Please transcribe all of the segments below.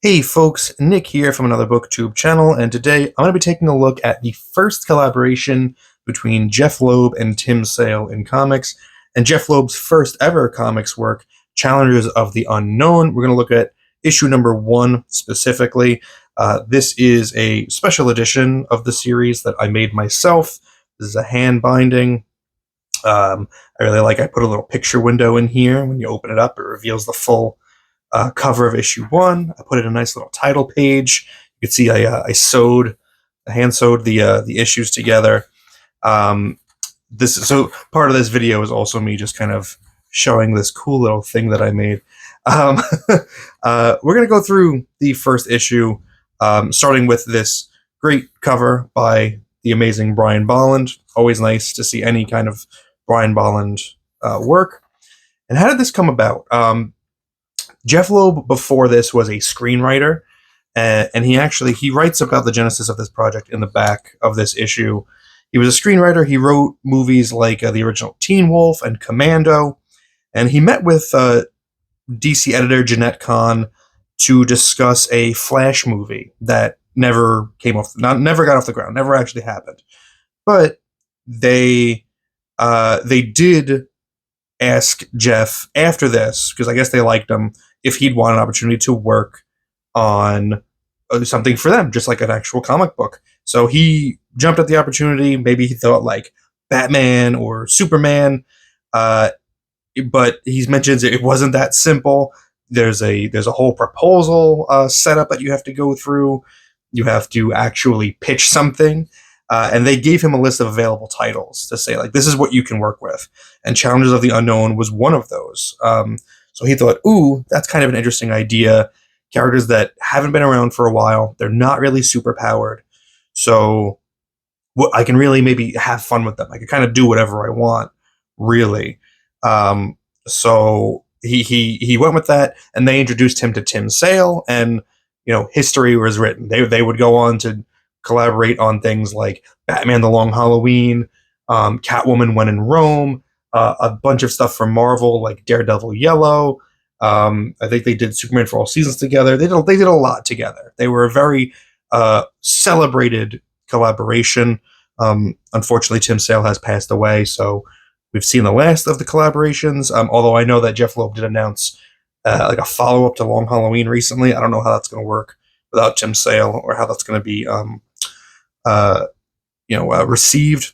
Hey folks, Nick here from Another BookTube channel, and today I'm going to be taking a look at the first collaboration between Jeph Loeb and Tim Sale in comics, and Jeph Loeb's first ever comics work, Challengers of the Unknown. We're going to look at issue number 1 specifically. This is a special edition of the series that I made myself. This is a hand binding. I really like I put a little picture window in here. When you open it up, it reveals the full cover of issue 1. I put in a nice little title page. You can see I hand sewed the issues together. So part of this video is also me just kind of showing this cool little thing that I made. We're gonna go through the first issue, starting with this great cover by the amazing Brian Bolland. Always nice to see any kind of Brian Bolland work. And how did this come about? Jeph Loeb before this was a screenwriter, and he writes about the genesis of this project in the back of this issue. He was a screenwriter. He wrote movies like the original Teen Wolf and Commando, and he met with DC editor Jeanette Kahn to discuss a Flash movie that never got off the ground, never actually happened. But they did ask Jeph after this, because I guess they liked him, if he'd want an opportunity to work on something for them, just like an actual comic book. So he jumped at the opportunity. Maybe he thought like Batman or Superman, but he mentions it wasn't that simple. There's a whole proposal setup that you have to go through. You have to actually pitch something. And they gave him a list of available titles to say, like, this is what you can work with. And Challengers of the Unknown was one of those. So he thought, ooh, that's kind of an interesting idea. Characters that haven't been around for a while. They're not really super powered. So I can really maybe have fun with them. I can kind of do whatever I want, really. So he went with that, and they introduced him to Tim Sale, and history was written. They would go on to collaborate on things like Batman: The Long Halloween, Catwoman When in Rome, a bunch of stuff from Marvel like Daredevil Yellow. I think they did Superman for All Seasons together. They did a lot together. They were a very celebrated collaboration. Unfortunately, Tim Sale has passed away, so we've seen the last of the collaborations. Although I know that Jeph Loeb did announce like a follow-up to Long Halloween recently. I don't know how that's going to work without Tim Sale, or how that's going to be received.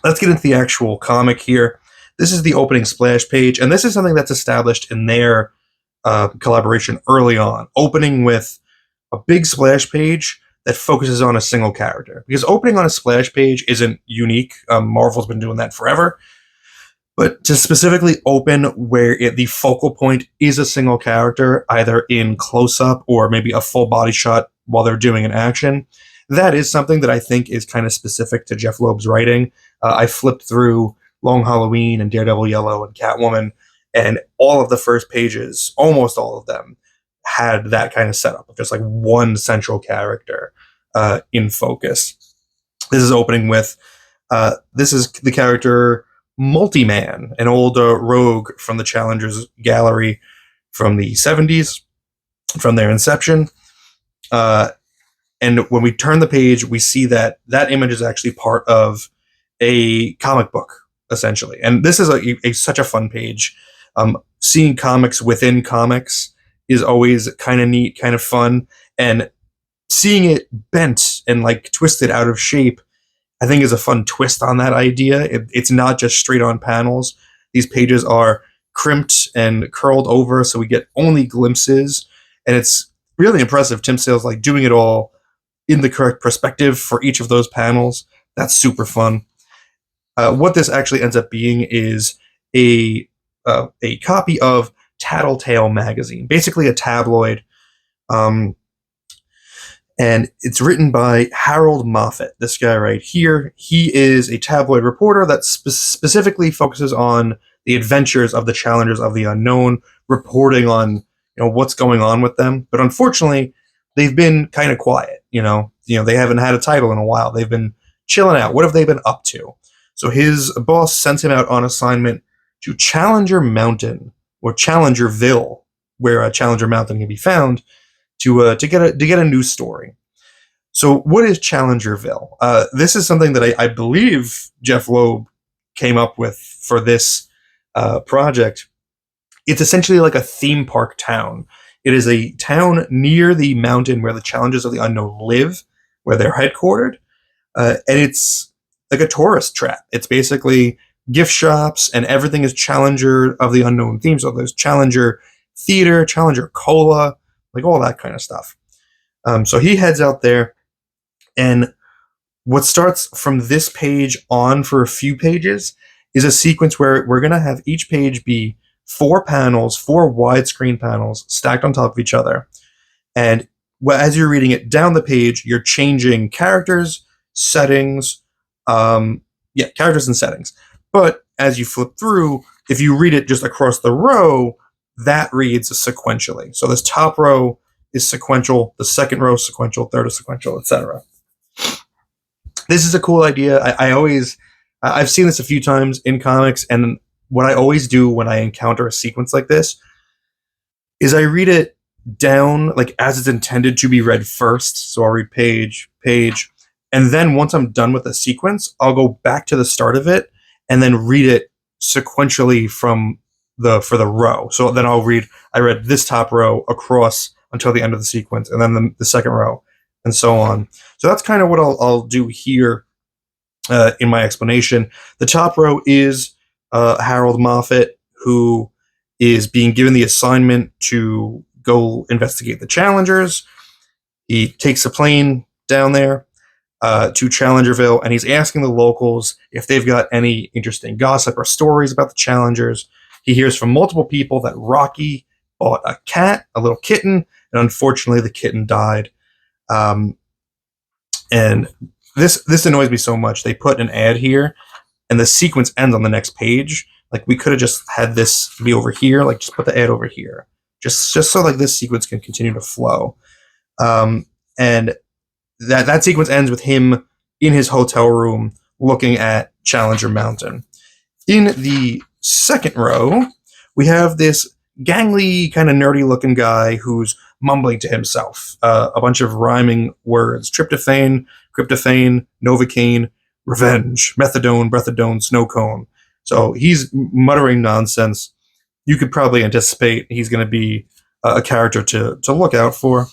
Let's get into the actual comic here. This is the opening splash page, and this is something that's established in their collaboration early on, opening with a big splash page that focuses on a single character. Because opening on a splash page isn't unique. Marvel's been doing that forever. But to specifically open where the focal point is a single character, either in close-up or maybe a full body shot while they're doing an action, that is something that I think is kind of specific to Jeph Loeb's writing. I flipped through Long Halloween and Daredevil Yellow and Catwoman, and all of the first pages, almost all of them, had that kind of setup of just like one central character in focus. This is opening with, this is the character Multi-Man, an old rogue from the Challengers gallery from the 70s, from their inception. And when we turn the page, we see that that image is actually part of a comic book, essentially. And this is such a fun page. Seeing comics within comics is always kind of neat, kind of fun. And seeing it bent and like twisted out of shape, I think, is a fun twist on that idea. It's not just straight on panels. These pages are crimped and curled over, so we get only glimpses. And it's really impressive. Tim Sale's like doing it all in the correct perspective for each of those panels. That's super fun. What this actually ends up being is a copy of Tattletale magazine, basically a tabloid. And it's written by Harold Moffat, this guy right here. He is a tabloid reporter that specifically focuses on the adventures of the Challengers of the Unknown, reporting on what's going on with them. But unfortunately, they've been kind of quiet. They haven't had a title in a while. They've been chilling out. What have they been up to? So his boss sent him out on assignment to Challenger Mountain, or Challengerville, where Challenger Mountain can be found, to get a new story. So what is Challengerville? This is something that I believe Jeph Loeb came up with for this project. It's essentially like a theme park town. It is a town near the mountain where the Challengers of the Unknown live, where they're headquartered. And it's like a tourist trap. It's basically gift shops, and everything is Challenger of the Unknown theme. So there's Challenger Theater, Challenger Cola, like all that kind of stuff. So he heads out there, and what starts from this page on for a few pages is a sequence where we're going to have each page be 4 panels, 4 widescreen panels stacked on top of each other. And as you're reading it down the page, you're changing characters, settings, characters and settings. But as you flip through, if you read it just across the row, that reads sequentially. So this top row is sequential, the second row is sequential, third is sequential, etc. This is a cool idea. I've seen this a few times in comics, and what I always do when I encounter a sequence like this is I read it down like as it's intended to be read first. So I'll read page, and then once I'm done with the sequence, I'll go back to the start of it and then read it sequentially for the row. So then I read this top row across until the end of the sequence, and then the second row, and so on. So that's kind of what I'll do here in my explanation. The top row is Harold Moffat, who is being given the assignment to go investigate the Challengers. He takes a plane down there to Challengerville, and he's asking the locals if they've got any interesting gossip or stories about the Challengers. He hears from multiple people that Rocky bought a cat, a little kitten, and unfortunately the kitten died. And this annoys me so much. They put an ad here, and the sequence ends on the next page. Like, we could have just had this be over here. Like, just put the ad over here, just so like this sequence can continue to flow. And that sequence ends with him in his hotel room looking at Challenger Mountain. In the second row, we have this gangly, kind of nerdy-looking guy who's mumbling to himself a bunch of rhyming words: tryptophan, cryptophane, novocaine, revenge, methadone, brethadone, snow cone. So he's muttering nonsense. You could probably anticipate he's going to be a character to look out for.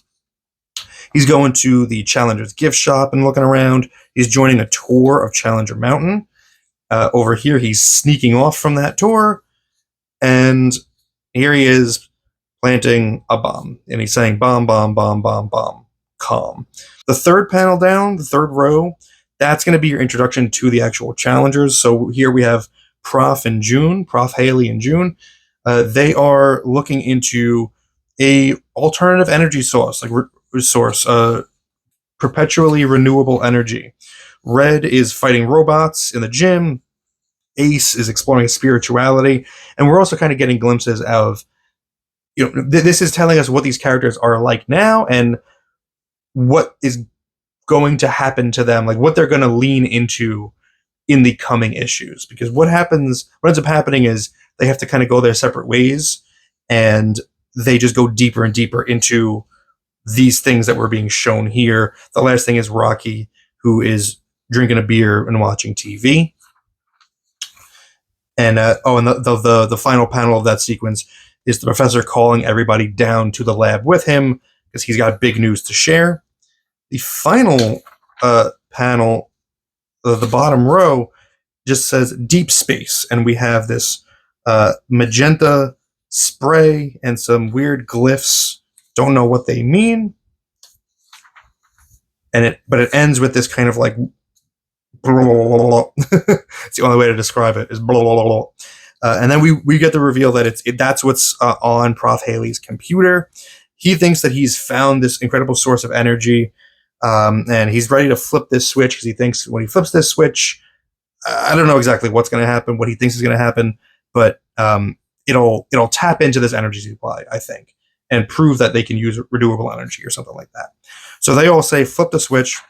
He's going to the Challenger's gift shop and looking around. He's joining a tour of Challenger Mountain. Over here, he's sneaking off from that tour, and here he is planting a bomb, and he's saying bomb, bomb, bomb, bomb, bomb, calm. The third panel down, the third row, that's going to be your introduction to the actual Challengers. So here we have Prof Haley and June. They are looking into a alternative energy source, perpetually renewable energy. Red is fighting robots in the gym. Ace is exploring spirituality, and we're also kind of getting glimpses of, this is telling us what these characters are like now and what is going to happen to them, like what they're going to lean into in the coming issues. Because what ends up happening is they have to kind of go their separate ways, and they just go deeper and deeper into these things that were being shown here. The last thing is Rocky, who is drinking a beer and watching TV. And the final panel of that sequence is the professor calling everybody down to the lab with him because he's got big news to share. The final panel, the bottom row, just says deep space, and we have this magenta spray and some weird glyphs. Don't know what they mean. But it ends with this kind of like blah, blah, blah, blah. It's the only way to describe it, is blah, blah, blah, blah. And then we get the reveal that that's what's on Prof. Haley's computer. He thinks that he's found this incredible source of energy, and he's ready to flip this switch because he thinks when he flips this switch, I don't know exactly what's going to happen, what he thinks is going to happen, but it'll tap into this energy supply, I think, and prove that they can use renewable energy or something like that. So they all say, flip the switch.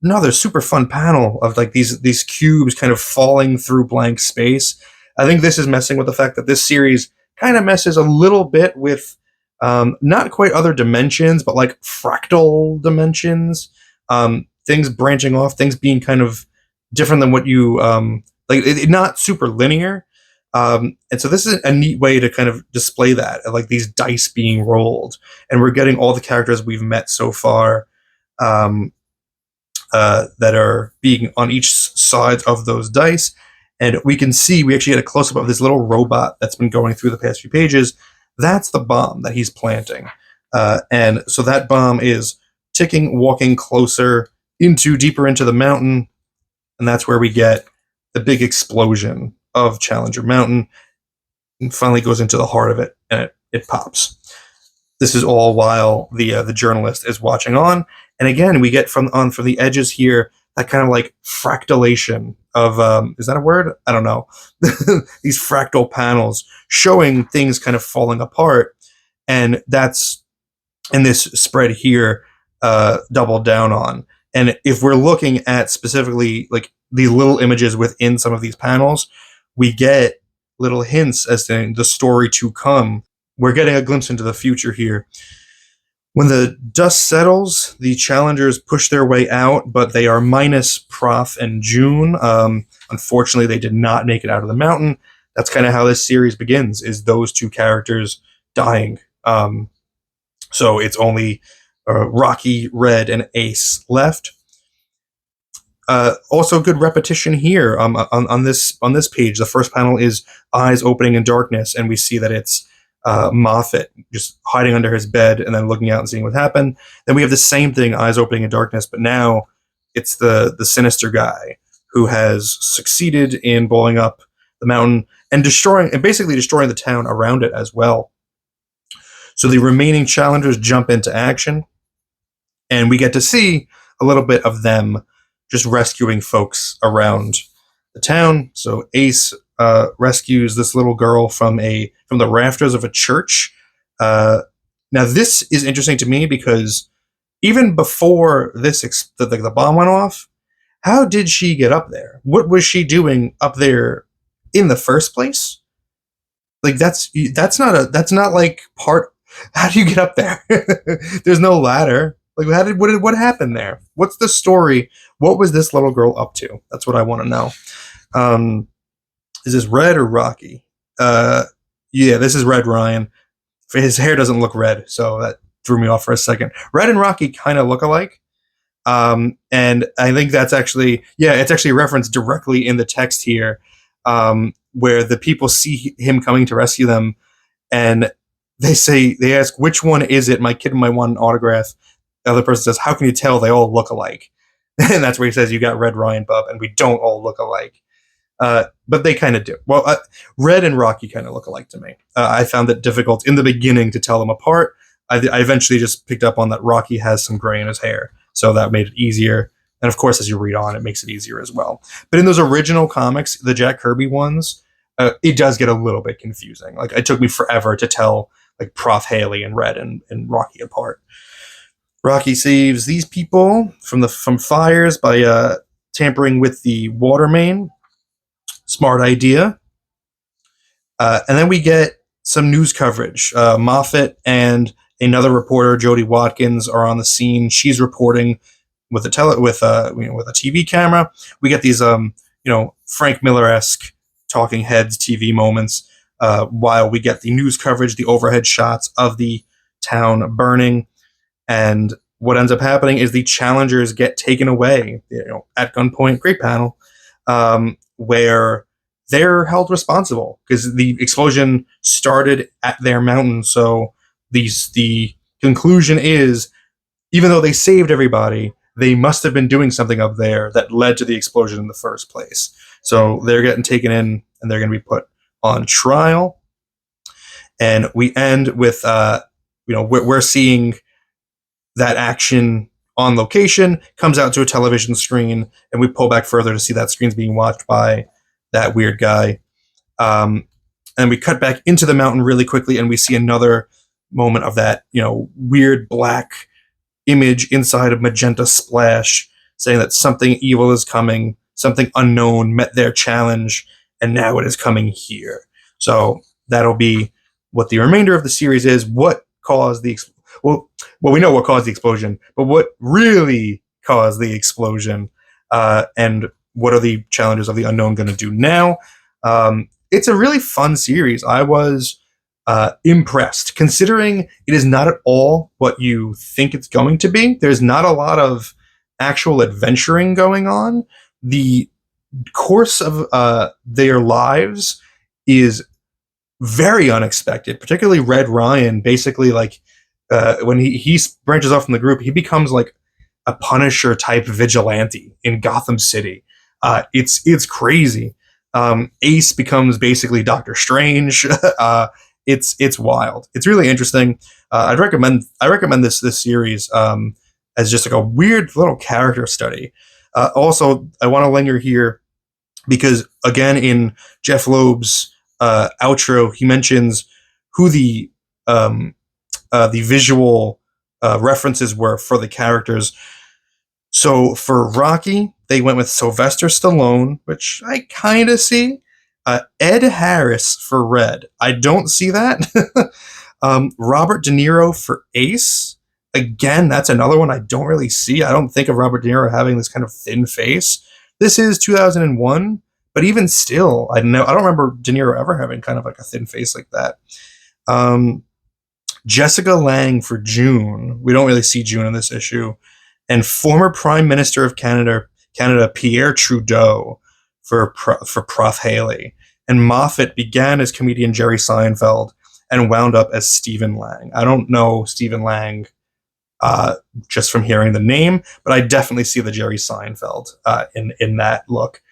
Another super fun panel of like these cubes kind of falling through blank space. I think this is messing with the fact that this series kind of messes a little bit with Not quite other dimensions, but like fractal dimensions. Things branching off, things being kind of different than what you not super linear. And so this is a neat way to kind of display that, like these dice being rolled, and we're getting all the characters we've met so far that are being on each side of those dice. And we can see, we actually had a close-up of this little robot that's been going through the past few pages. That's the bomb that he's planting. And so that bomb is ticking, walking closer deeper into the mountain. And that's where we get the big explosion of Challenger Mountain. And finally goes into the heart of it, and it pops. This is all while the journalist is watching on. And again, we get from the edges here that kind of like fractalation of is that a word? I don't know. These fractal panels showing things kind of falling apart, and that's in this spread here doubled down on. And if we're looking at specifically like the little images within some of these panels, we get little hints as to the story to come. We're getting a glimpse into the future here. When the dust settles, the challengers push their way out, but they are minus Prof and June. Unfortunately, they did not make it out of the mountain. That's kind of how this series begins, is those two characters dying. So it's only Rocky, Red, and Ace left. Also, good repetition here on this page. The first panel is eyes opening in darkness, and we see that it's Moffat just hiding under his bed and then looking out and seeing what happened. Then we have the same thing, eyes opening in darkness, but now it's the sinister guy who has succeeded in blowing up the mountain and basically destroying the town around it as well. So the remaining challengers jump into action, and we get to see a little bit of them just rescuing folks around the town. So Ace rescues this little girl from the rafters of a church. Now this is interesting to me because even before the bomb went off, how did she get up there? What was she doing up there in the first place? Like that's not like part. How do you get up there? There's no ladder. Like what happened there? What's the story? What was this little girl up to? That's what I want to know. Is this Red or Rocky? Yeah, this is Red Ryan. His hair doesn't look red, so that threw me off for a second. Red and Rocky kind of look alike. And I think that's it's actually referenced directly in the text here, where the people see him coming to rescue them, and they ask, which one is it? My kid might want an autograph. The other person says, how can you tell? They all look alike. And that's where he says, you got Red Ryan, bub, and we don't all look alike. But they kind of do. Well, Red and Rocky kind of look alike to me. I found it difficult in the beginning to tell them apart. I eventually just picked up on that Rocky has some gray in his hair, so that made it easier. And of course, as you read on, it makes it easier as well. But in those original comics, the Jack Kirby ones, it does get a little bit confusing. Like, it took me forever to tell like Prof Haley and Red and Rocky apart. Rocky saves these people from fires by tampering with the water main. Smart idea. And then we get some news coverage. Moffat and another reporter, Jody Watkins, are on the scene. She's reporting with a TV camera. We get these Frank Miller-esque talking heads TV moments, while we get the news coverage, the overhead shots of the town burning. And what ends up happening is the challengers get taken away, at gunpoint. Great panel. Where they're held responsible because the explosion started at their mountain. So the conclusion is, even though they saved everybody, they must have been doing something up there that led to the explosion in the first place. So they're getting taken in, and they're going to be put on trial. And we end with, we're seeing that action on location, comes out to a television screen, and we pull back further to see that screen's being watched by that weird guy. And we cut back into the mountain really quickly, and we see another moment of that, weird black image inside of magenta splash, saying that something evil is coming, something unknown met their challenge, and now it is coming here. So that'll be what the remainder of the series is. What caused the well, we know what caused the explosion, but what really caused the explosion, and what are the challenges of the unknown going to do now? It's a really fun series. I was impressed, considering it is not at all what you think it's going to be. There's not a lot of actual adventuring going on. The course of their lives is very unexpected, particularly Red Ryan. Basically, like when he branches off from the group, he becomes like a Punisher type vigilante in Gotham City. It's crazy. Ace becomes basically Doctor Strange. It's wild. It's really interesting. I recommend this series as just like a weird little character study. Also, I want to linger here because again in Jeph Loeb's outro, he mentions who the visual references were for the characters. So for Rocky, they went with Sylvester Stallone, which I kind of see. Ed Harris for Red. I don't see that. Robert De Niro for Ace. Again, that's another one I don't really see. I don't think of Robert De Niro having this kind of thin face. This is 2001, but even still, I don't remember De Niro ever having kind of like a thin face like that. Jessica Lange for June. We don't really see June in this issue. And former Prime Minister of Canada Pierre Trudeau for Prof. Haley. And Moffat began as comedian Jerry Seinfeld and wound up as Stephen Lang. I don't know Stephen Lang just from hearing the name, but I definitely see the Jerry Seinfeld in that look.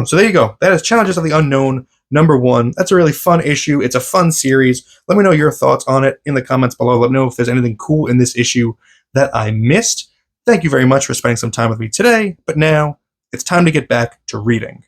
So there you go. That is Challenges of the Unknown #1. That's a really fun issue. It's a fun series. Let me know your thoughts on it in the comments below. Let me know if there's anything cool in this issue that I missed. Thank you very much for spending some time with me today, but now it's time to get back to reading.